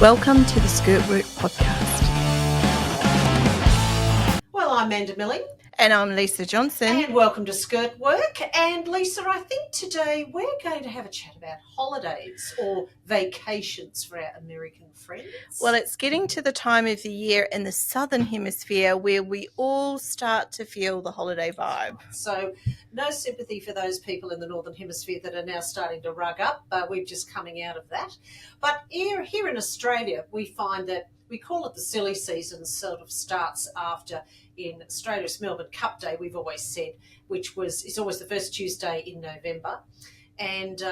Welcome to the SkirtWork Podcast. Well, I'm Manda Milling. And I'm Lisa Johnson. And welcome to SkirtWork. And Lisa, I think today we're going to have a chat about holidays or vacations for our American friends. Well, it's getting to the time of the year in the Southern Hemisphere where we all start to feel the holiday vibe. So no sympathy for those people in the Northern Hemisphere that are now starting to rug up. We're just coming out of that. But here in Australia, we find that we call it the silly season, sort of starts after, in Australia, it's Melbourne Cup Day, we've always said, it's always the first Tuesday in November. And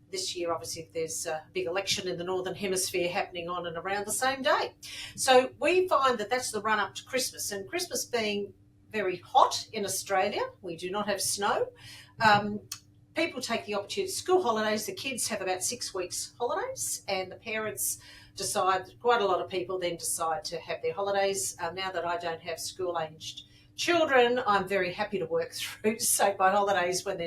this year, obviously, there's a big election in the Northern Hemisphere happening on and around the same day. So we find that that's the run-up to Christmas. And Christmas being very hot in Australia, we do not have snow. People take the opportunity, school holidays, the kids have about 6 weeks holidays, and the parents quite a lot of people then decide to have their holidays. Now that I don't have school-aged children, I'm very happy to work through to save my holidays when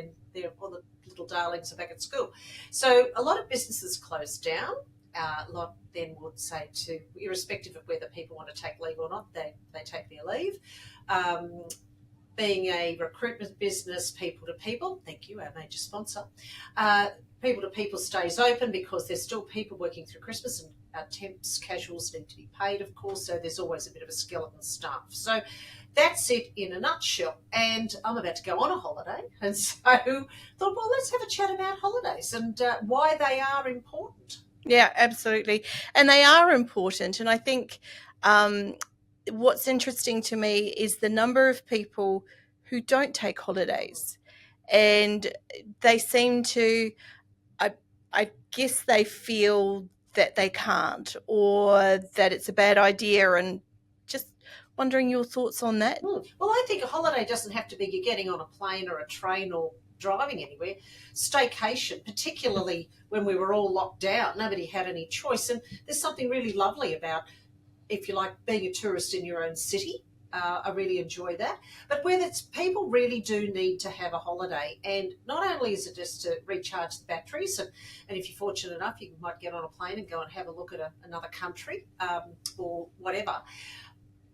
all the little darlings are back at school. So a lot of businesses close down. A lot then would say to, irrespective of whether people want to take leave or not, they take their leave. Being a recruitment business, people to people, thank you, our major sponsor, people to people stays open because there's still people working through Christmas, and temps, casuals need to be paid, of course, so there's always a bit of a skeleton staff. So that's it in a nutshell. And I'm about to go on a holiday, and so thought, well, let's have a chat about holidays and why they are important. Yeah, absolutely. And they are important. And I think what's interesting to me is the number of people who don't take holidays, and they seem to, I guess they feel that they can't, or that it's a bad idea, and just wondering your thoughts on that. Well, I think a holiday doesn't have to be you're getting on a plane or a train or driving anywhere. Staycation, particularly when we were all locked down, nobody had any choice, and there's something really lovely about, if you like, being a tourist in your own city. I really enjoy that. But where people really do need to have a holiday, and not only is it just to recharge the batteries, and if you're fortunate enough, you might get on a plane and go and have a look at another country or whatever,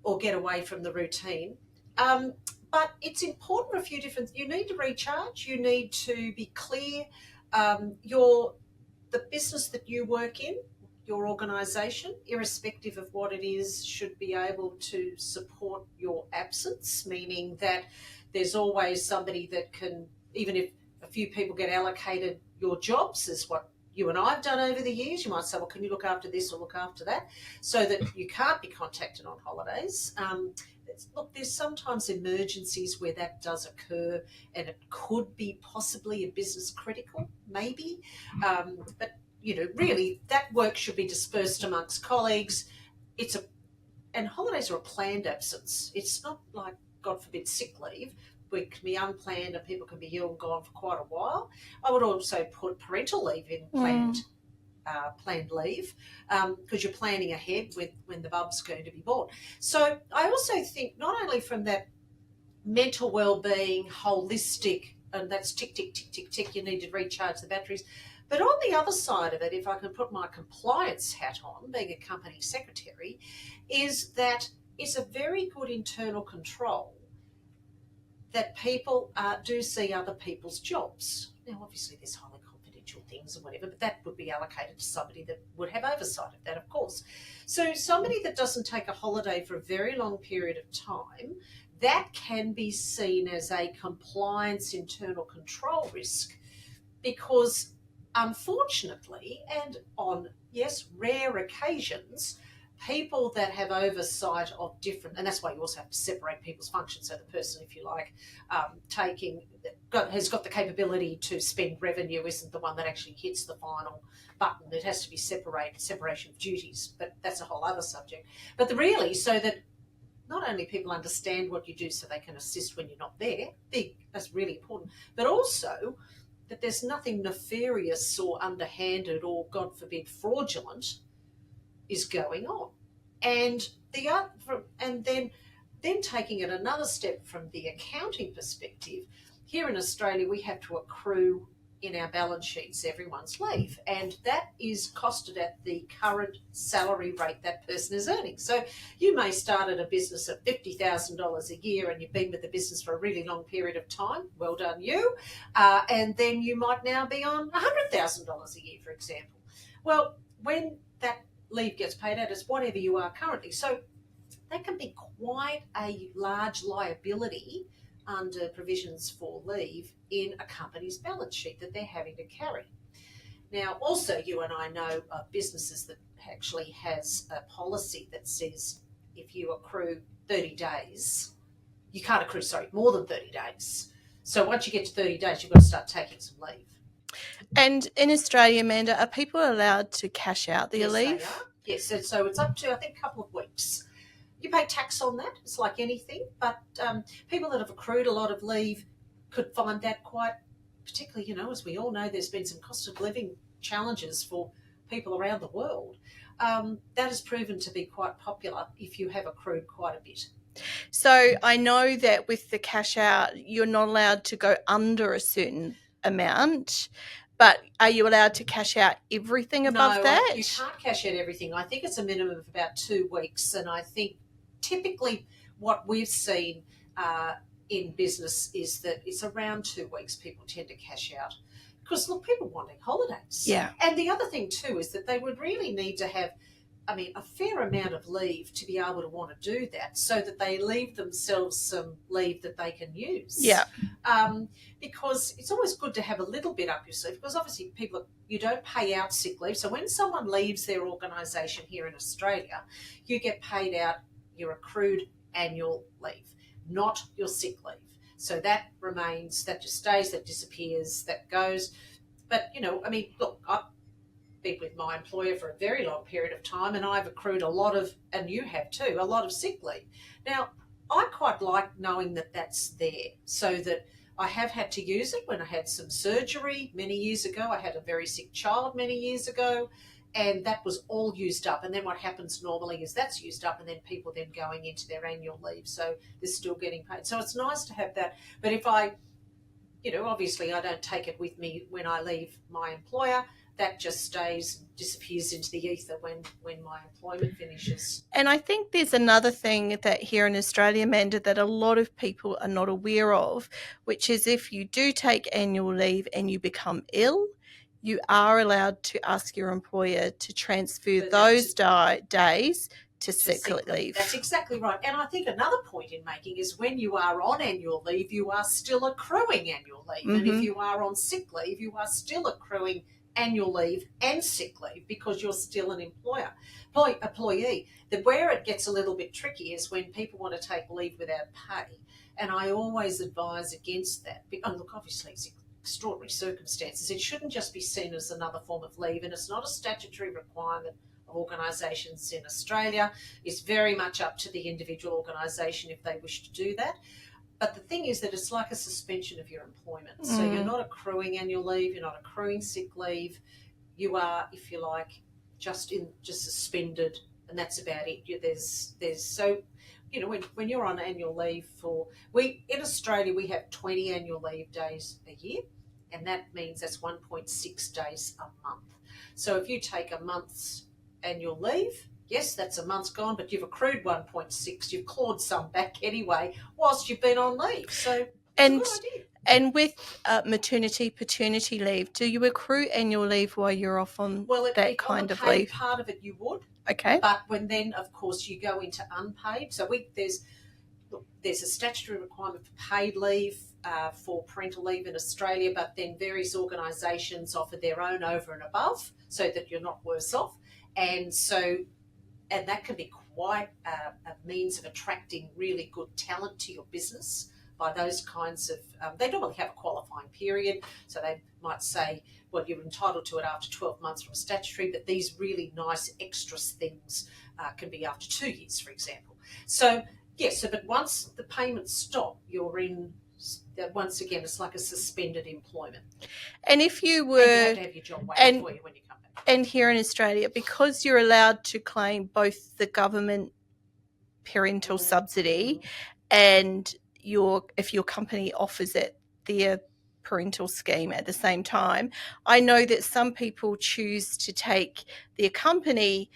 or get away from the routine. But it's important for a few different, you need to recharge, you need to be clear. The business that you work in, your organisation, irrespective of what it is, should be able to support your absence, meaning that there's always somebody that can, even if a few people get allocated your jobs, is what you and I have done over the years. You might say, well, can you look after this or look after that, so that you can't be contacted on holidays. Look, there's sometimes emergencies where that does occur, and it could be possibly a business critical, maybe, but really that work should be dispersed amongst colleagues. And holidays are a planned absence. It's not like, God forbid, sick leave. It can be unplanned, and people can be ill and gone for quite a while. I would also put parental leave in planned leave, because you're planning ahead with when the bub's going to be born. So I also think not only from that mental well-being, holistic, and that's tick, tick, tick, tick, tick, you need to recharge the batteries. But on the other side of it, if I can put my compliance hat on, being a company secretary, is that it's a very good internal control that people do see other people's jobs. Now, obviously, there's highly confidential things and whatever, but that would be allocated to somebody that would have oversight of that, of course. So somebody that doesn't take a holiday for a very long period of time, that can be seen as a compliance internal control risk, because unfortunately, and on, yes, rare occasions, people that have oversight of different, and that's why you also have to separate people's functions. So the person, if you like, has got the capability to spend revenue isn't the one that actually hits the final button. It has to be separation of duties, but that's a whole other subject. But so that not only people understand what you do so they can assist when you're not there, that's really important, but also that there's nothing nefarious or underhanded or, God forbid, fraudulent is going on. And then taking it another step from the accounting perspective, here in Australia we have to accrue in our balance sheets everyone's leave, and that is costed at the current salary rate that person is earning. So you may start at a business at $50,000 a year and you've been with the business for a really long period of time. Well done you. And then you might now be on $100,000 a year, for example. Well, when that leave gets paid out, it's whatever you are currently. So that can be quite a large liability under provisions for leave in a company's balance sheet that they're having to carry. Now, also, you and I know of businesses that actually has a policy that says if you accrue 30 days, you can't accrue, more than 30 days. So once you get to 30 days, you've got to start taking some leave. And in Australia, Manda, are people allowed to cash out their leave? They are. Yes, so it's up to, I think, a couple of weeks. You pay tax on that. It's like anything. But people that have accrued a lot of leave could find that quite, particularly, as we all know, there's been some cost of living challenges for people around the world. That has proven to be quite popular if you have accrued quite a bit. So I know that with the cash out, you're not allowed to go under a certain amount, but are you allowed to cash out everything above that? No, you can't cash out everything. I think it's a minimum of about 2 weeks, and I think typically what we've seen in business is that it's around 2 weeks people tend to cash out. Because, look, people wanting holidays. Yeah. And the other thing, too, is that they would really need to have, a fair amount of leave to be able to want to do that, so that they leave themselves some leave that they can use. Yeah. Because it's always good to have a little bit up your sleeve, because obviously you don't pay out sick leave. So when someone leaves their organisation here in Australia, you get paid out your accrued annual leave, not your sick leave. So that remains, that just stays, that disappears, that goes. But, look, I've been with my employer for a very long period of time, and I've accrued a lot of, and you have too, a lot of sick leave. Now, I quite like knowing that that's there, so that I have had to use it when I had some surgery many years ago. I had a very sick child many years ago, and that was all used up. And then what happens normally is that's used up, and then people then going into their annual leave, so they're still getting paid. So it's nice to have that. But if I, obviously I don't take it with me when I leave my employer. That just stays, disappears into the ether when my employment finishes. And I think there's another thing that here in Australia, Manda, that a lot of people are not aware of, which is if you do take annual leave and you become ill, you are allowed to ask your employer to transfer those days to sick leave. That's exactly right. And I think another point in making is when you are on annual leave, you are still accruing annual leave. Mm-hmm. And if you are on sick leave, you are still accruing annual leave and sick leave, because you're still an employee. Where it gets a little bit tricky is when people want to take leave without pay. And I always advise against that. Look, obviously it's extraordinary circumstances. It shouldn't just be seen as another form of leave, and it's not a statutory requirement of organisations in Australia. It's very much up to the individual organisation if they wish to do that. But the thing is that it's like a suspension of your employment. Mm. So you're not accruing annual leave, you're not accruing sick leave. You are, if you like, just suspended, and that's about it. When you're on annual leave in Australia we have 20 annual leave days a year, and that means that's 1.6 days a month. So if you take a month's annual leave, yes, that's a month's gone, but you've accrued 1.6. You've clawed some back anyway whilst you've been on leave. So it's a good idea. And with maternity, paternity leave, do you accrue annual leave while you're off on that kind of leave? Part of it you would. Okay. But when then, of course, you go into unpaid. So there's a statutory requirement for paid leave for parental leave in Australia, but then various organisations offer their own over and above so that you're not worse off. And that can be quite a means of attracting really good talent to your business by those kinds of, they normally have a qualifying period. So they might say, well, you're entitled to it after 12 months from statutory, but these really nice extra things can be after 2 years, for example. So, yes, but once the payments stop, you're in, once again, it's like a suspended employment. And if you were... And you have to have your job waiting for you when you come back. And here in Australia, because you're allowed to claim both the government parental subsidy and if your company offers it, their parental scheme at the same time. I know that some people choose to take their company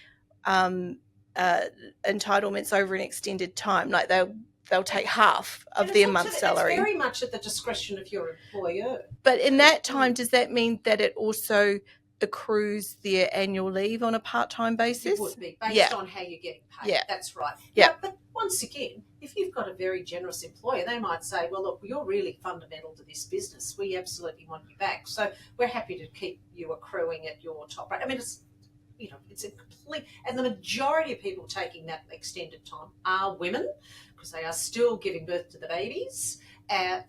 entitlements over an extended time, like they'll take half of their month's salary. It's very much at the discretion of your employer. But in that time, does that mean that it also accrues their annual leave on a part-time basis? It would be, based on how you're getting paid. Yeah. That's right. Yeah. But once again, if you've got a very generous employer, they might say, well, look, you're really fundamental to this business. We absolutely want you back. So we're happy to keep you accruing at your top rate. I mean, it's a complete, and the majority of people taking that extended time are women, because they are still giving birth to the babies.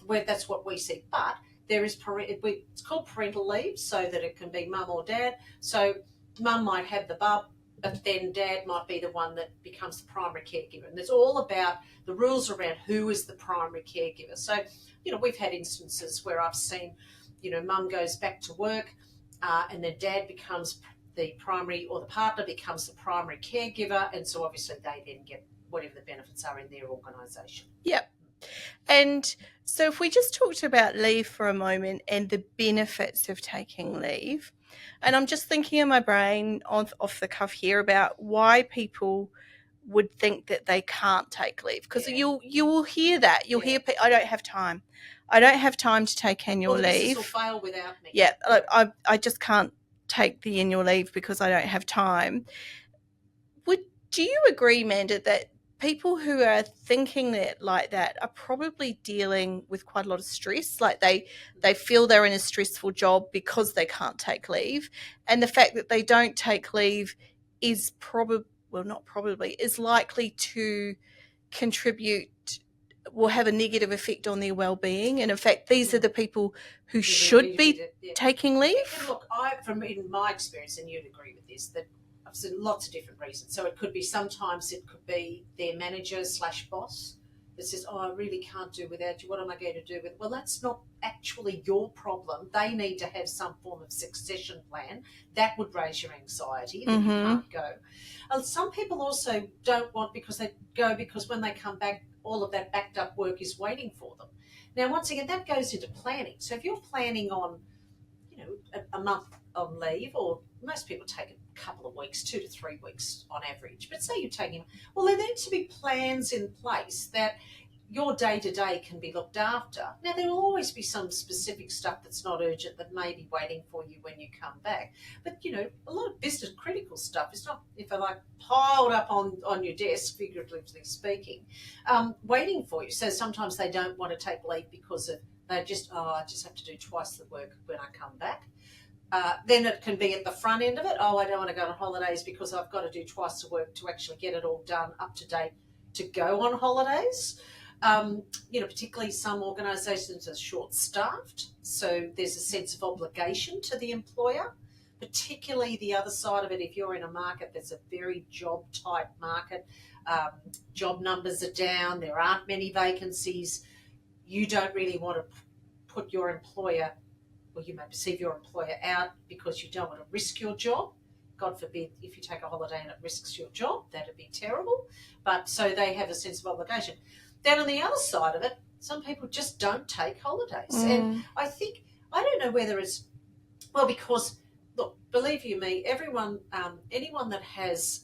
Where that's what we see. But there is it's called parental leave, so that it can be mum or dad. So mum might have the bub, but then dad might be the one that becomes the primary caregiver. And it's all about the rules around who is the primary caregiver. So, we've had instances where I've seen, mum goes back to work and then dad becomes the primary, or the partner becomes the primary caregiver. And so obviously they then get whatever the benefits are in their organisation. Yep. And so if we just talked about leave for a moment and the benefits of taking leave, and I'm just thinking in my brain off the cuff here about why people would think that they can't take leave, because you will hear that. You'll hear, I don't have time. I don't have time to take annual leave. The business will fail without me. Yeah, I just can't take the annual leave because I don't have time. Do you agree, Manda, that people who are thinking that like that are probably dealing with quite a lot of stress? Like they feel they're in a stressful job because they can't take leave, and the fact that they don't take leave is is likely to will have a negative effect on their well-being. And in fact, these are the people who should be taking leave. And look, in my experience, and you'd agree with this, that I've seen lots of different reasons. So sometimes it could be their manager / boss that says, oh, I really can't do without you. What am I going to do with it? Well, that's not actually your problem. They need to have some form of succession plan. That would raise your anxiety that you can't go. Some people also don't want because when they come back, all of that backed up work is waiting for them. Now, once again, that goes into planning. So if you're planning on, a month on leave, or most people take a couple of weeks, 2 to 3 weeks on average, but say you're taking, well, there needs to be plans in place that your day-to-day can be looked after. Now, there will always be some specific stuff that's not urgent that may be waiting for you when you come back. But, a lot of business critical stuff is not, if I piled up on your desk, figuratively speaking, waiting for you. So sometimes they don't want to take leave because I just have to do twice the work when I come back. Then it can be at the front end of it. Oh, I don't want to go on holidays because I've got to do twice the work to actually get it all done up to date to go on holidays. Particularly some organisations are short-staffed, so there's a sense of obligation to the employer, particularly the other side of it. If you're in a market that's a very job-type market, job numbers are down, there aren't many vacancies, you don't really want to put your employer, or you may perceive your employer out because you don't want to risk your job. God forbid if you take a holiday and it risks your job, that'd be terrible. But so they have a sense of obligation. Then on the other side of it, some people just don't take holidays. And I don't know whether it's, because, look, believe you me, anyone that has,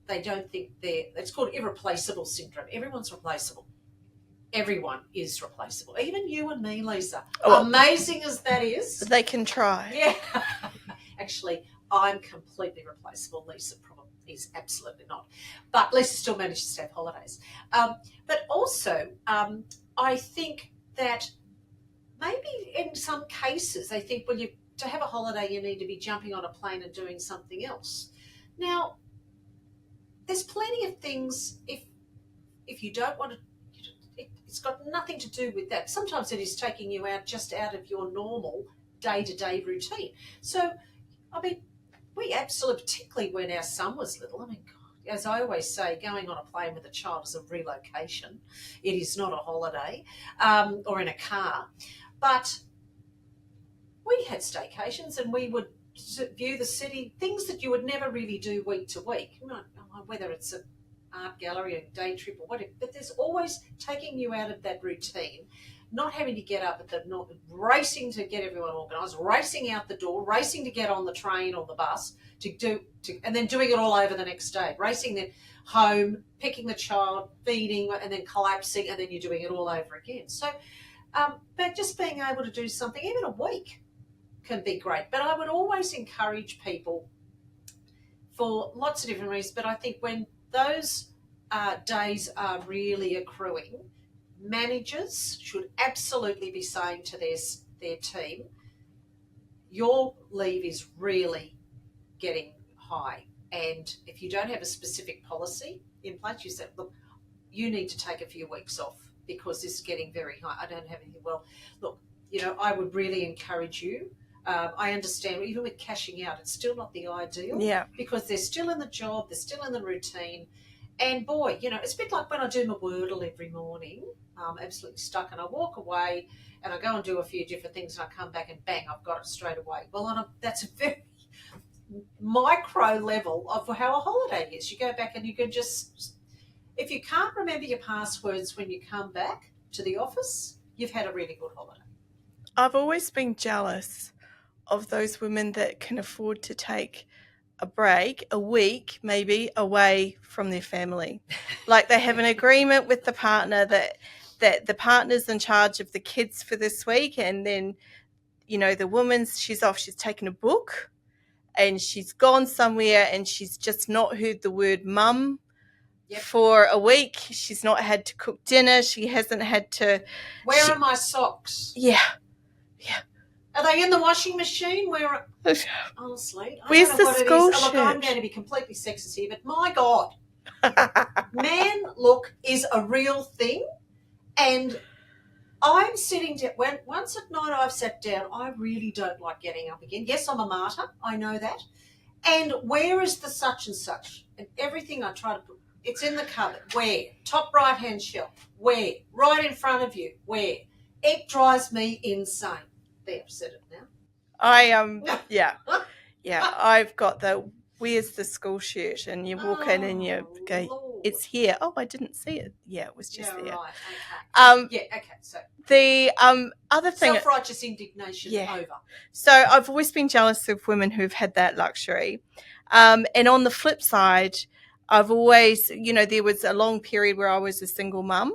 they don't think it's called irreplaceable syndrome. Everyone's replaceable. Everyone is replaceable. Even you and me, Lisa. Amazing as that is. They can try. Yeah. Actually, I'm completely replaceable. Lisa probably is absolutely not. But Lisa still manages to have holidays. But also, I think that maybe in some cases they think, to have a holiday you need to be jumping on a plane and doing something else. Now, there's plenty of things, if you don't want to, it's got nothing to do with that. Sometimes it is taking you out of your normal day-to-day routine. So, we absolutely, particularly when our son was little, God, as I always say, going on a plane with a child is a relocation. It is not a holiday, or in a car. But we had staycations and we would view the city, things that you would never really do week to week, whether it's an art gallery, a day trip or whatever, but there's always taking you out of that routine. not having to get up at racing to get everyone organised, racing out the door, racing to get on the train or the bus and then doing it all over the next day, racing then home, picking the child, feeding, and then collapsing, and then you're doing it all over again. So, but just being able to do something, even a week, can be great. But I would always encourage people for lots of different reasons, but I think when those days are really accruing, managers should absolutely be saying to their team, your leave is really getting high. And if you don't have a specific policy in place, you say, look, you need to take a few weeks off because this is getting very high. I don't have anything. Well, look, I would really encourage you. I understand, even with cashing out, it's still not the ideal. Yeah. Because they're still in the job, they're still in the routine. And boy, it's a bit like when I do my Wordle every morning. I'm absolutely stuck, and I walk away and I go and do a few different things, and I come back and bang, I've got it straight away. Well, that's a very micro level of how a holiday is. You go back and you can just, if you can't remember your passwords when you come back to the office, you've had a really good holiday. I've always been jealous of those women that can afford to take a break, a week maybe, away from their family. Like they have an agreement with the partner that the partner's in charge of the kids for this week, and then, the woman's, she's off, she's taken a book and she's gone somewhere and she's just not heard the word mum for a week. She's not had to cook dinner. She hasn't had to... Where are my socks? Yeah. Are they in the washing machine? Honestly, where's the school shirt? Look, I'm going to be completely sexist here, but my God, man look is a real thing. And I'm sitting down, once at night I've sat down, I really don't like getting up again. Yes, I'm a martyr, I know that. And where is the such and such? And everything I try to put, it's in the cupboard. Where? Top right-hand shelf. Where? Right in front of you. Where? It drives me insane. There, I've said it now. I've got the where's the school shirt, and you walk in and you go, Lord, it's here. Oh, I didn't see it. Yeah, it was just there. Right. Okay. So the other thing, self-righteous indignation over. So I've always been jealous of women who've had that luxury, and on the flip side, I've always, there was a long period where I was a single mum,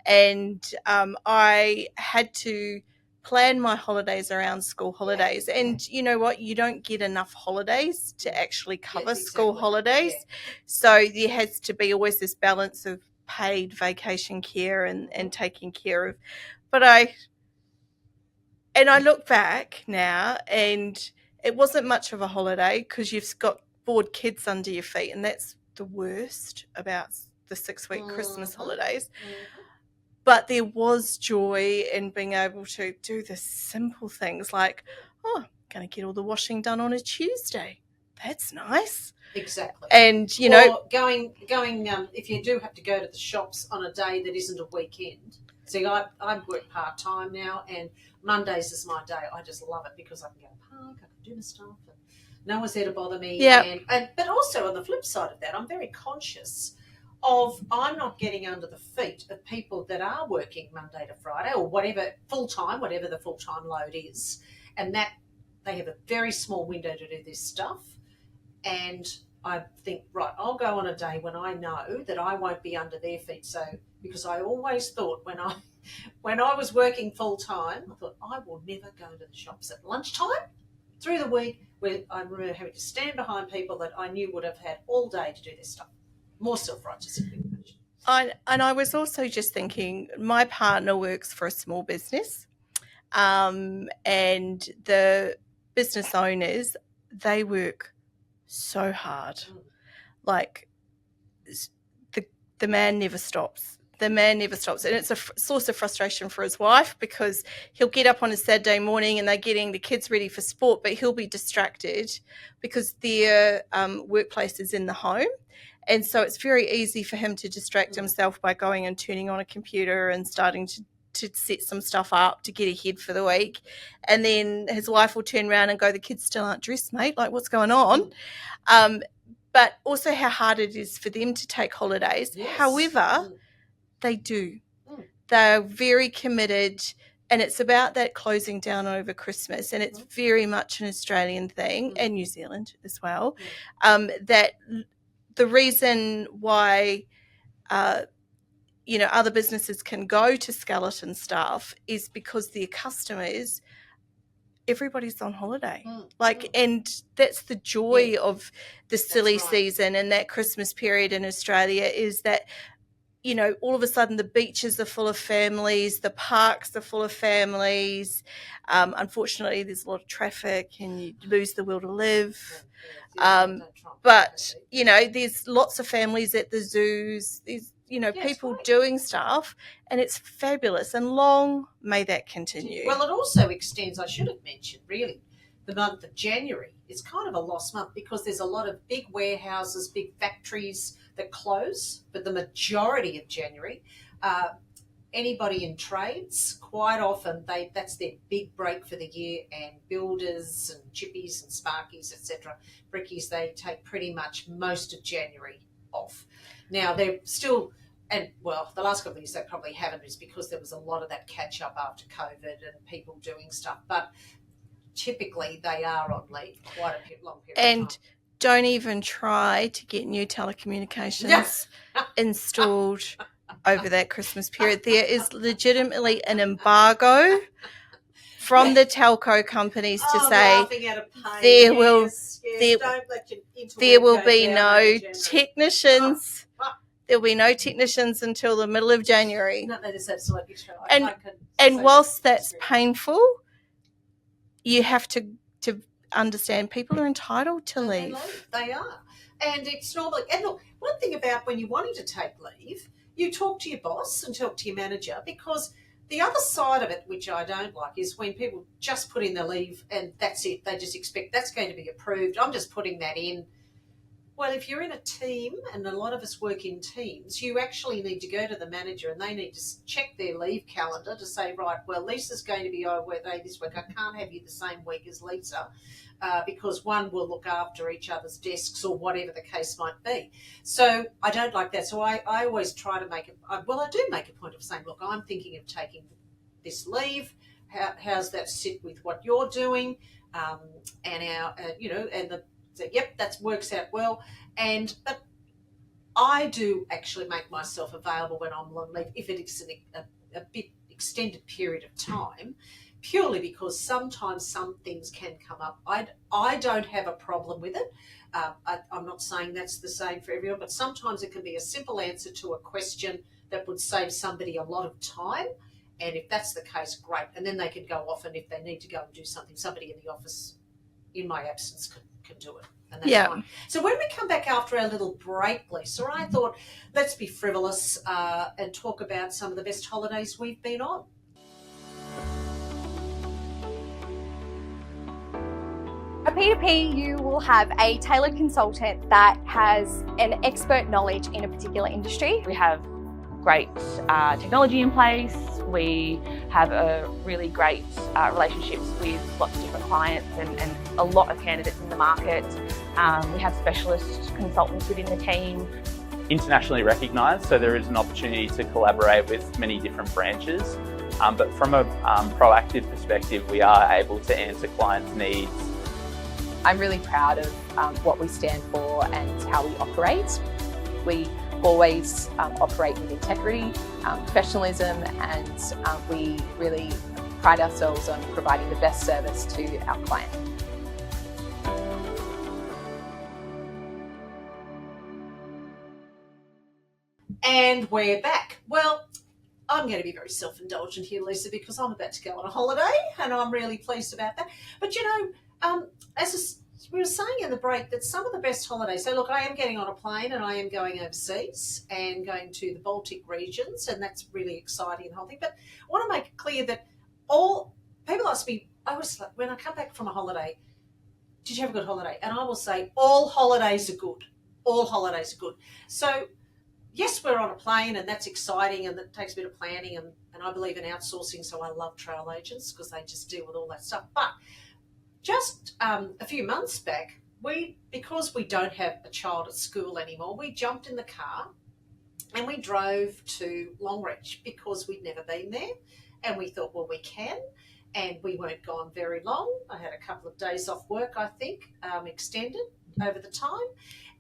and I had to plan my holidays around school holidays. And you know what? You don't get enough holidays to actually cover school holidays. Yeah. So there has to be always this balance of paid vacation care and taking care of. But I look back now, and it wasn't much of a holiday because you've got bored kids under your feet, and that's the worst about the 6-week Christmas holidays. But there was joy in being able to do the simple things like, I'm going to get all the washing done on a Tuesday. That's nice. Exactly. And, or going if you do have to go to the shops on a day that isn't a weekend. See, I work part-time now, and Mondays is my day. I just love it because I can go to the park, I can do my stuff, and no one's there to bother me. Yeah. But also on the flip side of that, I'm very conscious of I'm not getting under the feet of people that are working Monday to Friday or whatever full-time, whatever the full-time load is, and that they have a very small window to do this stuff. And I think, right, I'll go on a day when I know that I won't be under their feet. So, because I always thought when I was working full-time, I thought I will never go to the shops at lunchtime through the week where I'm really having to stand behind people that I knew would have had all day to do this stuff. More self-righteous indignation. And I was also just thinking, my partner works for a small business, and the business owners, they work so hard. Like the man never stops. The man never stops. And it's a source of frustration for his wife because he'll get up on a Saturday morning and they're getting the kids ready for sport, but he'll be distracted because their workplace is in the home. And so it's very easy for him to distract himself by going and turning on a computer and starting to set some stuff up to get ahead for the week. And then his wife will turn around and go, the kids still aren't dressed, mate. Like, what's going on? But also how hard it is for them to take holidays. Yes. However, they do. they're very committed, and it's about that closing down over Christmas, and it's very much an Australian thing, and New Zealand as well, that the reason why other businesses can go to skeleton staff is because their customers, everybody's on holiday. And that's the joy of the silly season and that Christmas period in Australia, is that all of a sudden the beaches are full of families, the parks are full of families. Unfortunately, there's a lot of traffic and you lose the will to live. But, there's lots of families at the zoos. There's, people doing stuff, and it's fabulous. And long may that continue. Well, it also extends, I should have mentioned, really, the month of January is kind of a lost month because there's a lot of big warehouses, big factories that close, but the majority of January, anybody in trades, quite often that's their big break for the year, and builders and chippies and sparkies, etc., brickies, they take pretty much most of January off. Now, they're still, and well, the last couple of years they probably haven't, is because there was a lot of that catch up after COVID and people doing stuff, but typically they are on leave quite a long period of time. Don't even try to get new telecommunications installed over that Christmas period. There is legitimately an embargo from the telco companies to say there will be no technicians. There'll be no technicians until the middle of January. No, that is absolutely true. And whilst that's painful, you have to understand people are entitled to leave. They are. And it's normally, and look, one thing about when you're wanting to take leave, you talk to your boss and talk to your manager, because the other side of it, which I don't like, is when people just put in their leave and that's it. They just expect that's going to be approved. I'm just putting that in. Well, if you're in a team, and a lot of us work in teams, you actually need to go to the manager and they need to check their leave calendar to say, right, well, Lisa's going to be away this week. I can't have you the same week as Lisa because one will look after each other's desks or whatever the case might be. So I don't like that. So I always try to make it, I do make a point of saying, look, I'm thinking of taking this leave. How's that sit with what you're doing? And our, and the, so, yep, that works out well. But I do actually make myself available when I'm on leave, if it's a bit extended period of time, purely because sometimes some things can come up. I don't have a problem with it. I'm not saying that's the same for everyone, but sometimes it can be a simple answer to a question that would save somebody a lot of time. And if that's the case, great. And then they can go off, and if they need to go and do something, somebody in the office in my absence can do it. And that's fine. So when we come back after our little break, Lisa, I thought let's be frivolous and talk about some of the best holidays we've been on. At P2P, you will have a tailored consultant that has an expert knowledge in a particular industry. We have great technology in place. We have a really great relationships with lots of different clients and a lot of candidates in the market. We have specialist consultants within the team. Internationally recognised, so there is an opportunity to collaborate with many different branches. But from a proactive perspective, we are able to answer clients' needs. I'm really proud of what we stand for and how we operate. We always operate with integrity, professionalism, and we really pride ourselves on providing the best service to our client. And we're back. Well, I'm going to be very self-indulgent here, Lisa, because I'm about to go on a holiday and I'm really pleased about that. But, as we were saying in the break, that some of the best holidays, so look, I am getting on a plane and I am going overseas and going to the Baltic regions, and that's really exciting, the whole thing. But I want to make it clear that all people ask me, when I come back from a holiday, did you have a good holiday? And I will say, all holidays are good. All holidays are good. So, yes, we're on a plane and that's exciting and that takes a bit of planning, and I believe in outsourcing, so I love travel agents because they just deal with all that stuff. But just a few months back, because we don't have a child at school anymore, we jumped in the car And we drove to Longreach because we'd never been there. And we thought, well, we can. And we weren't gone very long. I had a couple of days off work, I think, extended over the time.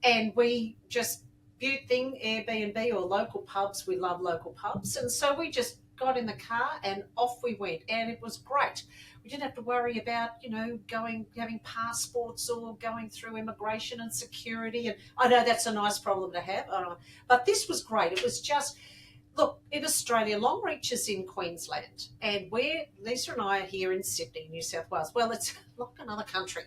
And we just viewed Airbnb or local pubs. We love local pubs. And so we just got in the car and off we went. And it was great. We didn't have to worry about, having passports or going through immigration and security. And I know that's a nice problem to have. But this was great. It was just... Look, in Australia, Longreach is in Queensland, and Lisa and I are here in Sydney, New South Wales. Well, it's like another country,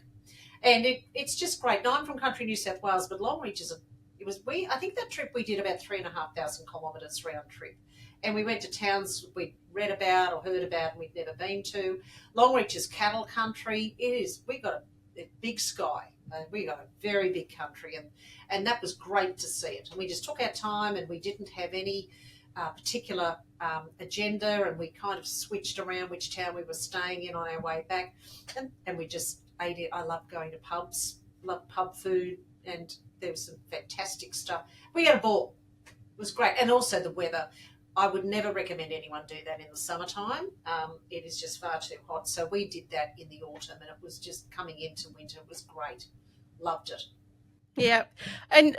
and it's just great. Now, I'm from country New South Wales, but Longreach I think that trip we did about 3,500 kilometres round trip, and we went to towns we'd read about or heard about and we'd never been to. Longreach is cattle country. We got a big sky. We got a very big country, and that was great to see it. And we just took our time, and we didn't have any particular agenda, and we kind of switched around which town we were staying in on our way back, and we just ate it. I love going to pubs, love pub food, and there was some fantastic stuff. We had a ball. It was great. And also the weather. I would never recommend anyone do that in the summertime. It is just far too hot. So we did that in the autumn, and it was just coming into winter. It was great. Loved it. Yeah. And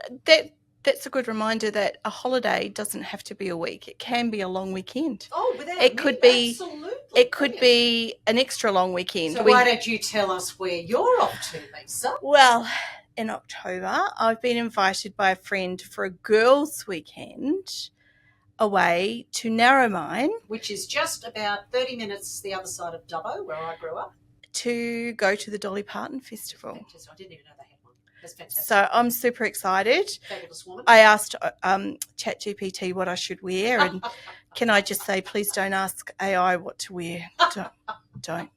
that's a good reminder that a holiday doesn't have to be a week. It can be a long weekend. Oh, without absolutely. It could be an extra long weekend. So why don't you tell us where you're off to, Lisa? Well, in October, I've been invited by a friend for a girls' weekend away to Narromine. Which is just about 30 minutes the other side of Dubbo, where I grew up. To go to the Dolly Parton Festival. Fantastic. I didn't even know they had one. That's fantastic. So I'm super excited. Fabulous woman. I asked ChatGPT what I should wear, and can I just say, please don't ask AI what to wear. Don't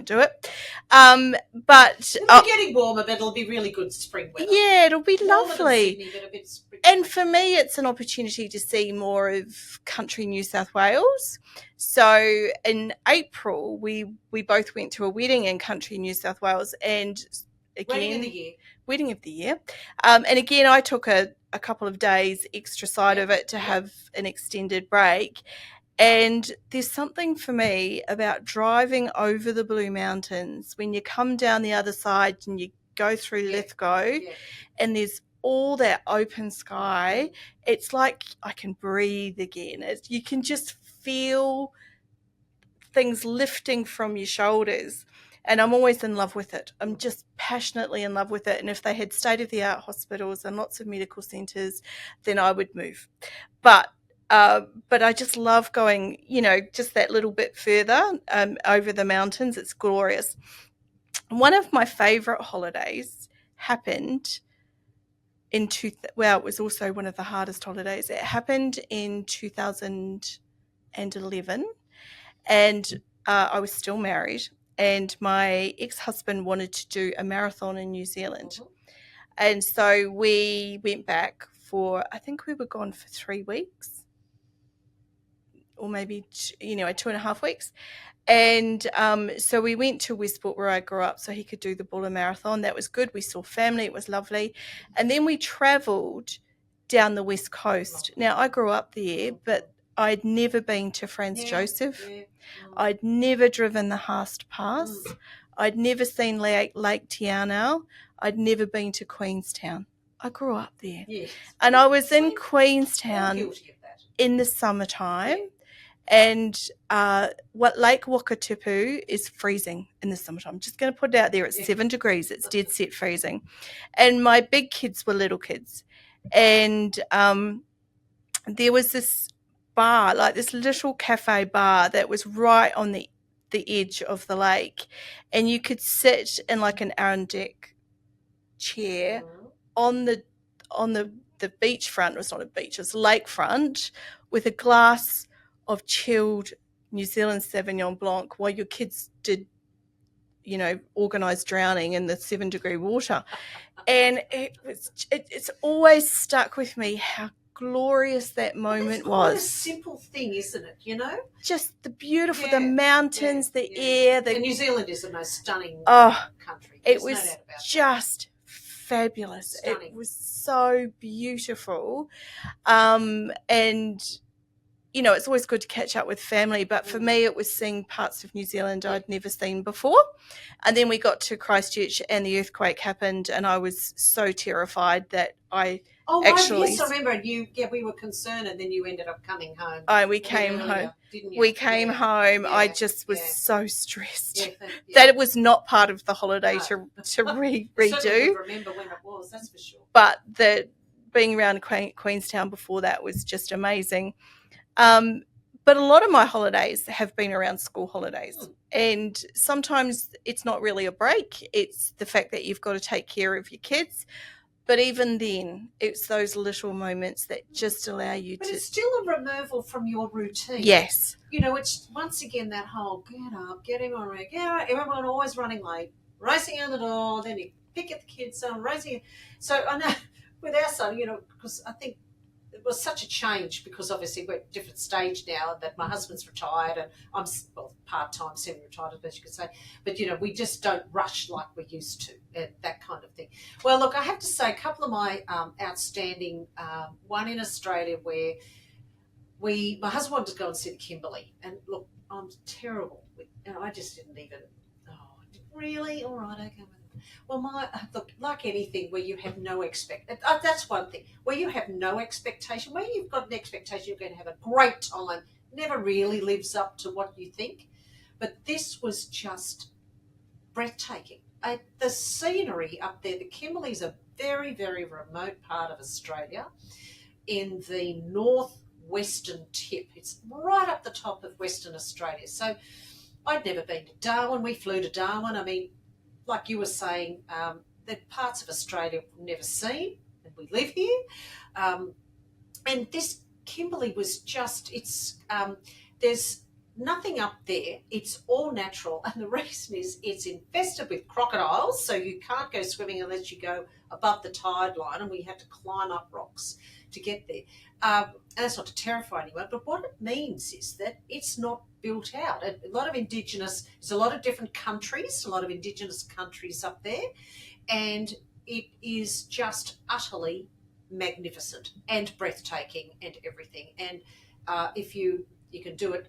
do it. But it'll be getting warmer, but it'll be really good spring weather. Yeah, it'll be warmer lovely. Than Sydney, but a bit spring. And for me, it's an opportunity to see more of country New South Wales. So in April, we both went to a wedding in country New South Wales, and again, wedding of the year. And again, I took a couple of days extra side of it to have an extended break. And there's something for me about driving over the Blue Mountains when you come down the other side and you go through Lithgow and there's all that open sky. It's like I can breathe again. You can just feel things lifting from your shoulders. And I'm always in love with it. I'm just passionately in love with it. And if they had state-of-the-art hospitals and lots of medical centres, then I would move. But I just love going, just that little bit further over the mountains. It's glorious. One of my favourite holidays happened it was also one of the hardest holidays. It happened in 2011, and I was still married. And my ex-husband wanted to do a marathon in New Zealand. Mm-hmm. And so we went back I think we were gone for 3 weeks or maybe, 2.5 weeks. And so we went to Westport where I grew up so he could do the Buller Marathon. That was good. We saw family. It was lovely. And then we travelled down the West Coast. Now, I grew up there, but I'd never been to Franz Josef. Yeah. I'd never driven the Haast Pass. I'd never seen Lake Tianau. I'd never been to Queenstown. I grew up there. Yes. And I was in Queenstown in the summertime. Yeah. And Lake Wakatipu is freezing in the summertime. I'm just going to put it out there. It's 7 degrees. It's dead set freezing. And my big kids were little kids. And there was this bar, like this little cafe bar that was right on the edge of the lake, and you could sit in like an Aran deck chair on the beachfront. It was not a beach, it was lakefront, with a glass of chilled New Zealand Sauvignon Blanc while your kids did organised drowning in the 7-degree water. And it's always stuck with me how glorious that moment was. It's a simple thing, isn't it? Just the beautiful, the mountains, the air. And New Zealand is the most stunning country. It was just fabulous. Stunning. It was so beautiful. And you know, it's always good to catch up with family, but for me, it was seeing parts of New Zealand I'd never seen before. And then we got to Christchurch and the earthquake happened, and I was so terrified that I yes, I remember. We were concerned, and then you ended up coming home. We came home. Didn't you? We came home. Yeah. I just was so stressed that that it was not part of the holiday to redo. redo. Remember when it was, that's for sure. But being around Queenstown before that was just amazing. But a lot of my holidays have been around school holidays. And sometimes it's not really a break. It's the fact that you've got to take care of your kids. But even then, it's those little moments that just allow you But to... it's still a removal from your routine. Yes. You know, it's once again that whole get up, get him on rig. Yeah, everyone always running late, racing out the door, then you pick up the kids, racing. So I know with our son, you know, because I think it was such a change because obviously we're at a different stage now that my husband's retired and I'm, well, part-time, semi-retired, as you could say. But, you know, we just don't rush like we used to, that kind of thing. Well, look, I have to say a couple of my outstanding, one in Australia where my husband wanted to go and see the Kimberley. And, look, I'm terrible. And I just didn't even, really? All right, okay. Well, look, like anything where you have no that's one thing. Where you have no expectation, where you've got an expectation you're going to have a great time, never really lives up to what you think. But this was just breathtaking. The scenery up there, the Kimberley's a very, very remote part of Australia in the northwestern tip. It's right up the top of Western Australia. So I'd never been to Darwin. We flew to Darwin. I mean, like you were saying, the parts of Australia we've never seen, and we live here. And this Kimberley was just, there's nothing up there. It's all natural. And the reason is it's infested with crocodiles, so you can't go swimming unless you go above the tide line, and we had to climb up rocks to get there. And that's not to terrify anyone, but what it means is that it's not built out. A lot of Indigenous, there's a lot of different countries, a lot of Indigenous countries up there, and it is just utterly magnificent and breathtaking and everything. And if you can do it,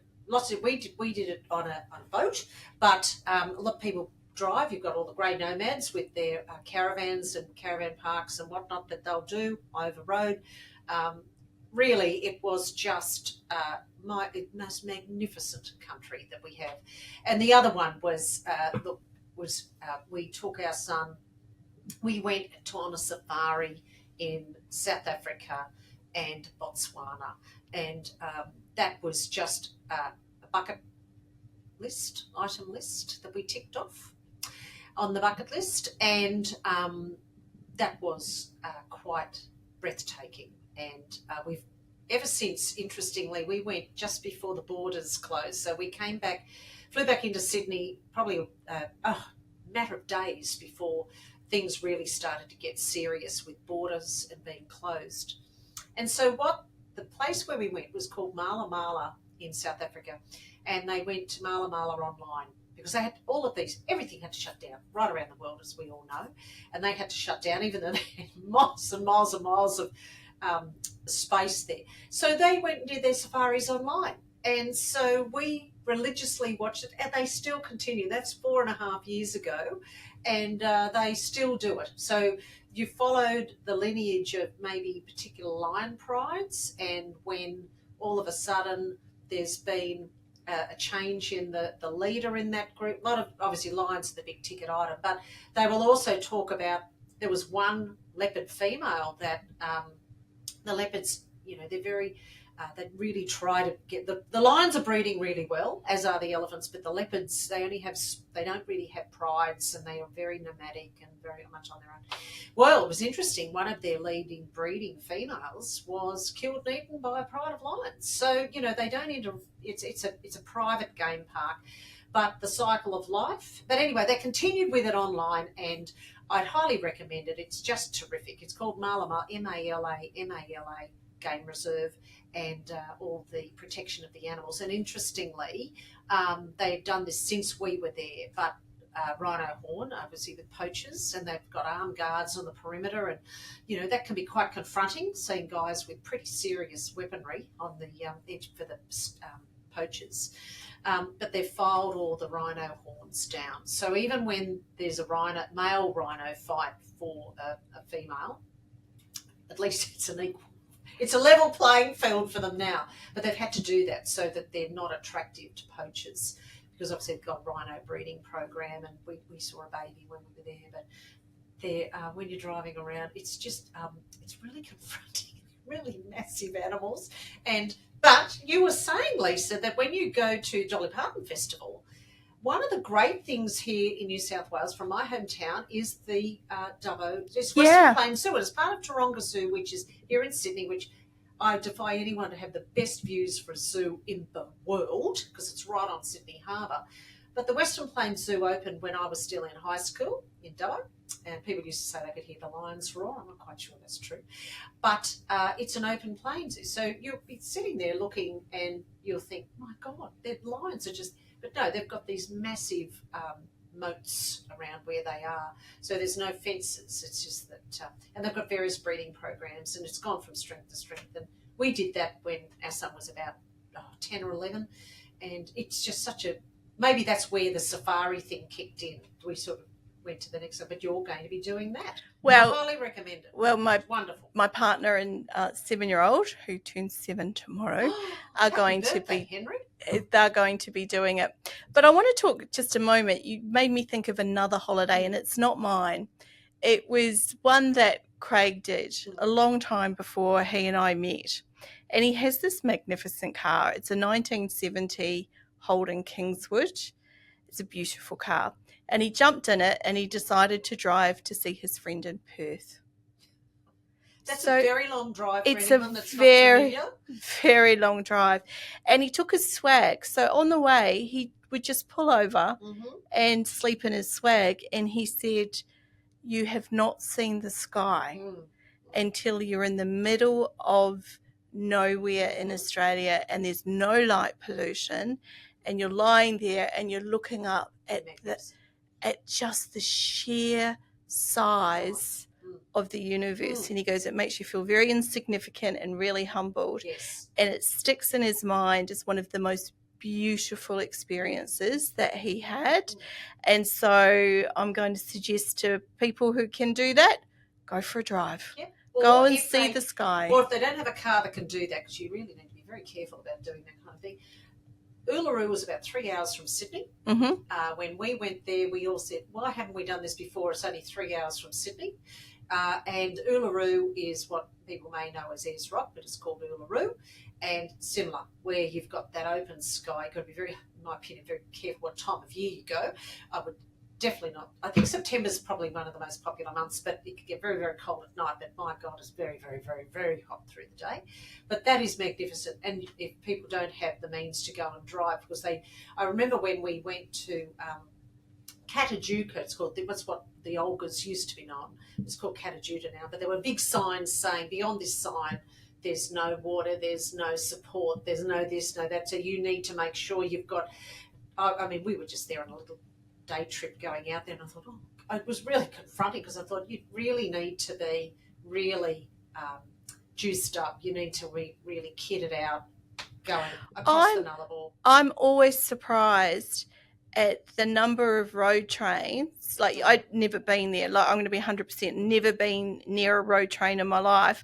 we did it on a boat, but a lot of people drive. You've got all the grey nomads with their caravans and caravan parks and whatnot that they'll do over road. Really, it was just my most magnificent country that we have. And the other one was we took our son. We went on a safari in South Africa and Botswana, and that was just a bucket list, item list that we ticked off on the bucket list, and that was quite breathtaking. And we've ever since, interestingly, we went just before the borders closed. So we flew back into Sydney probably a matter of days before things really started to get serious with borders and being closed. And so the place where we went was called Mala Mala in South Africa. And they went to Mala Mala online because they had everything had to shut down right around the world, as we all know. And they had to shut down even though they had miles and miles and miles of space there. So they went and did their safaris online. And so we religiously watched it, and they still continue. That's 4.5 years ago, and they still do it. So you followed the lineage of maybe particular lion prides, and when all of a sudden there's been a change in the leader in that group, a lot of, obviously, lions are the big ticket item, but they will also talk about, there was one leopard female that the leopards, they're very, they really try to get, the lions are breeding really well, as are the elephants, but the leopards, they don't really have prides, and they are very nomadic and very much on their own. Well, it was interesting. One of their leading breeding females was killed and eaten by a pride of lions. So, they don't it's a private game park, but the cycle of life. But anyway, they continued with it online, and I'd highly recommend it. It's just terrific. It's called Mala Mala, Mala Game Reserve, and all the protection of the animals. And interestingly, they've done this since we were there, but rhino horn, obviously with poachers, and they've got armed guards on the perimeter, and that can be quite confronting, seeing guys with pretty serious weaponry on the edge for the poachers. But they've filed all the rhino horns down. So even when there's a male rhino fight for a female, at least it's a level playing field for them now. But they've had to do that so that they're not attractive to poachers, because obviously they've got a rhino breeding program, and we saw a baby when we were there. But when you're driving around, it's just it's really confronting, really massive animals. But you were saying, Lisa, that when you go to Dolly Parton Festival, one of the great things here in New South Wales, from my hometown, is the Western Plains Zoo. It's part of Taronga Zoo, which is here in Sydney, which I defy anyone to have the best views for a zoo in the world, because it's right on Sydney Harbour. But the Western Plains Zoo opened when I was still in high school in Dubbo, and people used to say they could hear the lions roar. I'm not quite sure that's true. But it's an open plain zoo. So you'll be sitting there looking and you'll think, my God, the lions are just... But no, they've got these massive moats around where they are. So there's no fences. It's just that... and they've got various breeding programs, and it's gone from strength to strength. And we did that when our son was about 10 or 11. And it's just such a... Maybe that's where the safari thing kicked in. We sort of went to the next one, but you're going to be doing that. Well, I highly recommend it. Well, wonderful. My partner and 7-year-old, who turns 7 tomorrow, are going to be Henry. They're going to be doing it. But I want to talk just a moment. You made me think of another holiday, and it's not mine. It was one that Craig did a long time before he and I met. And he has this magnificent car. It's a 1970 Holden Kingswood. It's a beautiful car. And he jumped in it and he decided to drive to see his friend in Perth. That's a very long drive for it's anyone a that's very, not very long drive. And he took his swag. So on the way, he would just pull over and sleep in his swag. And he said, you have not seen the sky until you're in the middle of nowhere in Australia and there's no light pollution, and you're lying there and you're looking up at just the sheer size of the universe. And he goes, it makes you feel very insignificant and really humbled. Yes. And it sticks in his mind as one of the most beautiful experiences that he had. And so I'm going to suggest to people who can do that, go for a drive. Yep. Go and see the sky. Or if they don't have a car that can do that, because you really need to be very careful about doing that kind of thing. Uluru was about 3 hours from Sydney. When we went there, we all said, why haven't we done this before? It's only 3 hours from Sydney. And Uluru is what people may know as Ayers Rock, but it's called Uluru. And similar, where you've got that open sky. You've got to be very, in my opinion, very careful what time of year you go. I would definitely not. I think September is probably one of the most popular months, but it can get very, very cold at night. But my God, it's very, very, very, very hot through the day. But that is magnificent. And if people don't have the means to go and drive, because I remember when we went to Catajuca, it's called, that's what the Olgas used to be known. It's called Catajuca now. But there were big signs saying, beyond this sign, there's no water, there's no support, there's no this, no that. So you need to make sure you've got, I mean, we were just there on a little day trip going out there, and I thought, it was really confronting, because I thought you really need to be really juiced up. You need to really kit it out going across the Nullarbor. I'm always surprised at the number of road trains. Like, I'd never been there. Like, I'm going to be 100% never been near a road train in my life.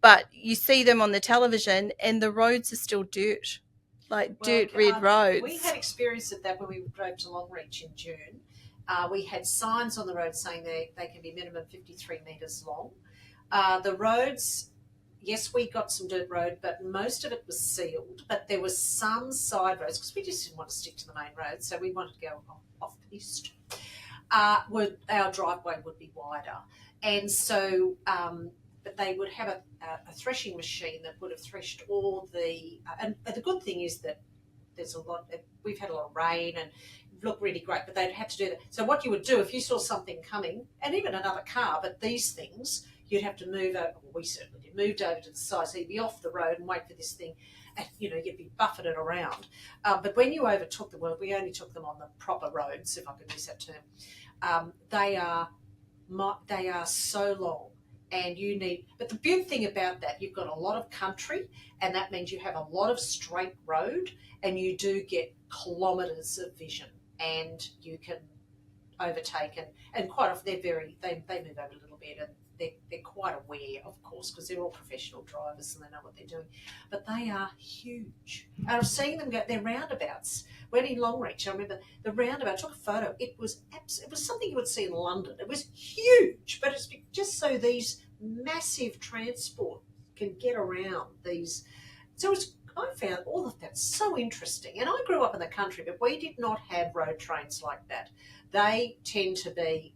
But you see them on the television and the roads are still dirt. Like red roads. We had experience of that when we drove to Longreach in June. We had signs on the road saying they can be minimum 53 metres long. The roads, yes, we got some dirt road, but most of it was sealed. But there were some side roads, because we just didn't want to stick to the main road, so we wanted to go off piste. Our driveway would be wider. And so... but they would have a threshing machine that would have threshed all the... and the good thing is that there's a lot... We've had a lot of rain and it looked really great, but they'd have to do that. So what you would do, if you saw something coming, and even another car, but these things, you'd have to move over, well, we certainly did, moved over to the side, so you'd be off the road and wait for this thing, and, you'd be buffeted around. But when you overtook them, well, we only took them on the proper roads, if I could use that term, they are so long. And but the beautiful thing about that, you've got a lot of country, and that means you have a lot of straight road, and you do get kilometres of vision, and you can overtake, and quite often they move over a little bit, and they're quite aware, of course, because they're all professional drivers and they know what they're doing. But they are huge. And I've seen them go, their roundabouts. When in Longreach, I remember the roundabout, I took a photo. It was something you would see in London. It was huge, but it's just so these massive transport can get around these. So I found all of that so interesting. And I grew up in the country, but we did not have road trains like that. They tend to be,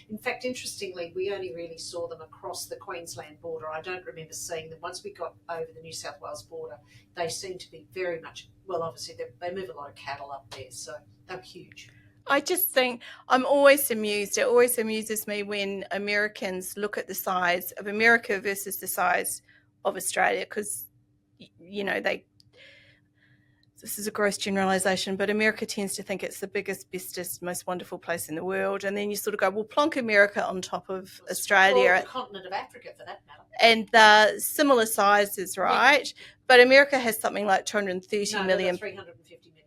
in fact, interestingly, we only really saw them across the Queensland border. I don't remember seeing them. Once we got over the New South Wales border, they seem to be very much, well, obviously they move a lot of cattle up there, so they're huge. I just think I'm always amused. It always amuses me when Americans look at the size of America versus the size of Australia, because, this is a gross generalisation, but America tends to think it's the biggest, bestest, most wonderful place in the world. And then you sort of go, well, plonk America on top of Australia. Or the continent of Africa, for that matter. And the similar sizes, right? Yeah. But America has something like 350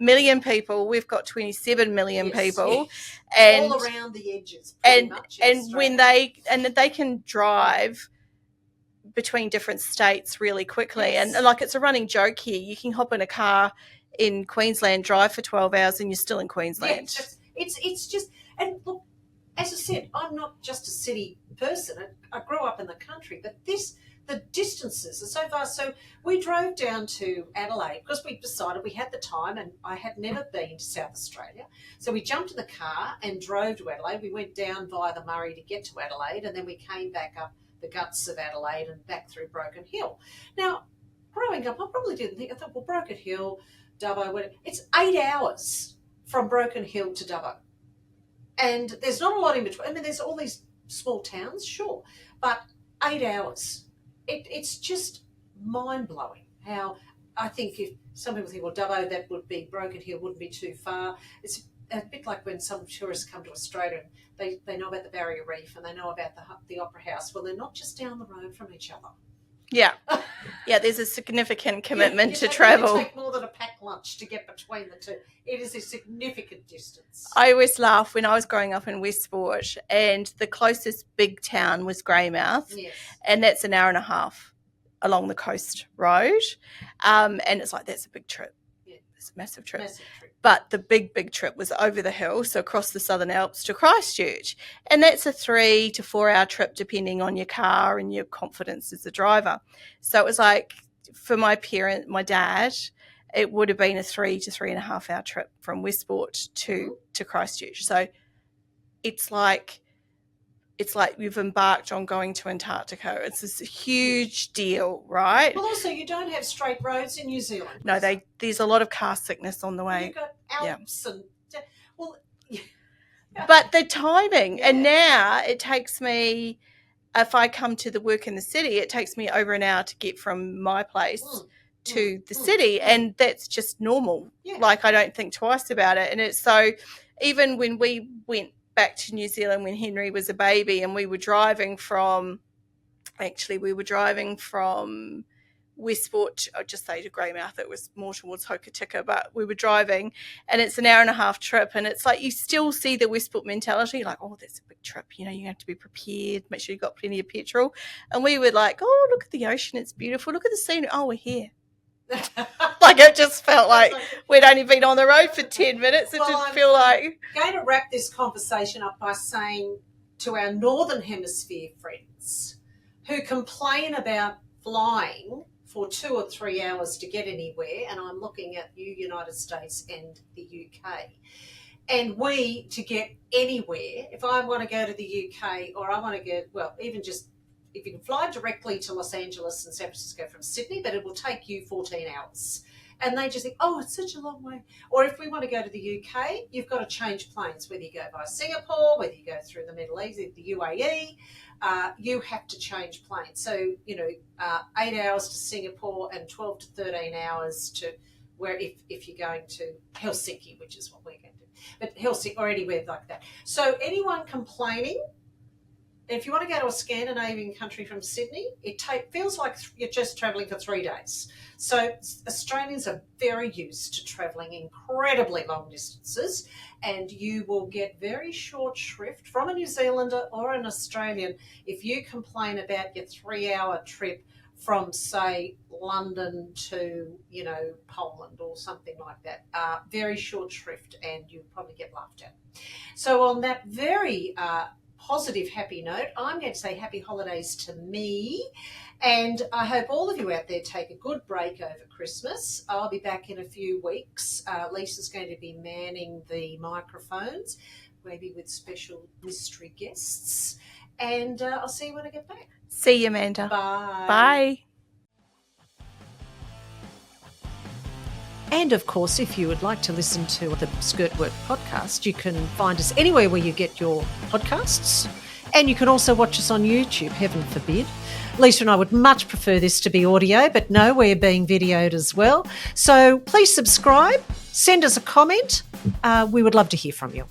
million people. We've got 27 million people. Yes. And all around the edges, much. And when they can drive between different states really quickly. Yes. And like, it's a running joke here. You can hop in a car in Queensland, drive for 12 hours and you're still in Queensland. Yeah, it's just, and look, as I said, I'm not just a city person. I grew up in the country, but the distances are so vast. So we drove down to Adelaide because we decided we had the time, and I had never been to South Australia. So we jumped in the car and drove to Adelaide. We went down via the Murray to get to Adelaide, and then we came back up the guts of Adelaide and back through Broken Hill. Now, growing up, I probably didn't think, I thought, well, Broken Hill, Dubbo, it's 8 hours from Broken Hill to Dubbo. And there's not a lot in between. I mean, there's all these small towns, sure, but 8 hours. It's just mind-blowing how I think if some people think, well, Dubbo, that would be Broken Hill, wouldn't be too far. It's a bit like when some tourists come to Australia and they know about the Barrier Reef and they know about the Opera House. Well, they're not just down the road from each other. Yeah. Yeah, there's a significant commitment to travel. It takes more than a packed lunch to get between the two. It is a significant distance. I always laugh when I was growing up in Westport and the closest big town was Greymouth. Yes. And that's an hour and a half along the coast road. And it's like, that's a big trip. Yeah. It's a massive trip. Massive trip. But the big trip was over the hill, so across the Southern Alps to Christchurch. And that's a 3 to 4 hour trip depending on your car and your confidence as a driver. So it was like, for my dad, it would have been a 3 to 3.5 hour trip from Westport to Christchurch. So it's like you've embarked on going to Antarctica. It's this huge deal, right? Well, also, you don't have straight roads in New Zealand. No, there's a lot of car sickness on the way. You've got Alps and, well... But the timing, and now it takes me, if I come to the work in the city, it takes me over an hour to get from my place to the city, and that's just normal. Yeah. Like, I don't think twice about it. And it's so, even when we went back to New Zealand when Henry was a baby and we were driving from Westport, I'd just say to Greymouth, it was more towards Hokitika, but we were driving and it's an hour and a half trip, and it's like you still see the Westport mentality, like, oh, that's a big trip, you have to be prepared, make sure you've got plenty of petrol. And we were like, oh, look at the ocean, it's beautiful, look at the scenery, oh, we're here. Like, it just felt like we'd only been on the road for 10 minutes. It didn't feel like... I'm going to wrap this conversation up by saying to our Northern Hemisphere friends who complain about flying for 2 or 3 hours to get anywhere, and I'm looking at you, United States and the UK, and we, to get anywhere, if I want to go to the UK or I want to go, well, even just, if you can fly directly to Los Angeles and San Francisco from Sydney, but it will take you 14 hours. And they just think, oh, it's such a long way. Or if we want to go to the UK, you've got to change planes, whether you go via Singapore, whether you go through the Middle East, the UAE, you have to change planes. So, 8 hours to Singapore and 12 to 13 hours to where if you're going to Helsinki, which is what we're going to do. But Helsinki or anywhere like that. So anyone complaining, if you want to go to a Scandinavian country from Sydney, it feels like you're just travelling for 3 days. So Australians are very used to travelling incredibly long distances, and you will get very short shrift from a New Zealander or an Australian if you complain about your 3-hour trip from, say, London to, Poland or something like that. Very short shrift, and you'll probably get laughed at. So on that very positive, happy note, I'm going to say happy holidays to me, and I hope all of you out there take a good break over Christmas. I'll be back in a few weeks. Lisa's going to be manning the microphones, maybe with special mystery guests, and I'll see you when I get back. See you, Manda. Bye. Bye. And of course, if you would like to listen to the SkirtWork podcast, you can find us anywhere where you get your podcasts. And you can also watch us on YouTube, heaven forbid. Lisa and I would much prefer this to be audio, but no, we're being videoed as well. So please subscribe, send us a comment. We would love to hear from you.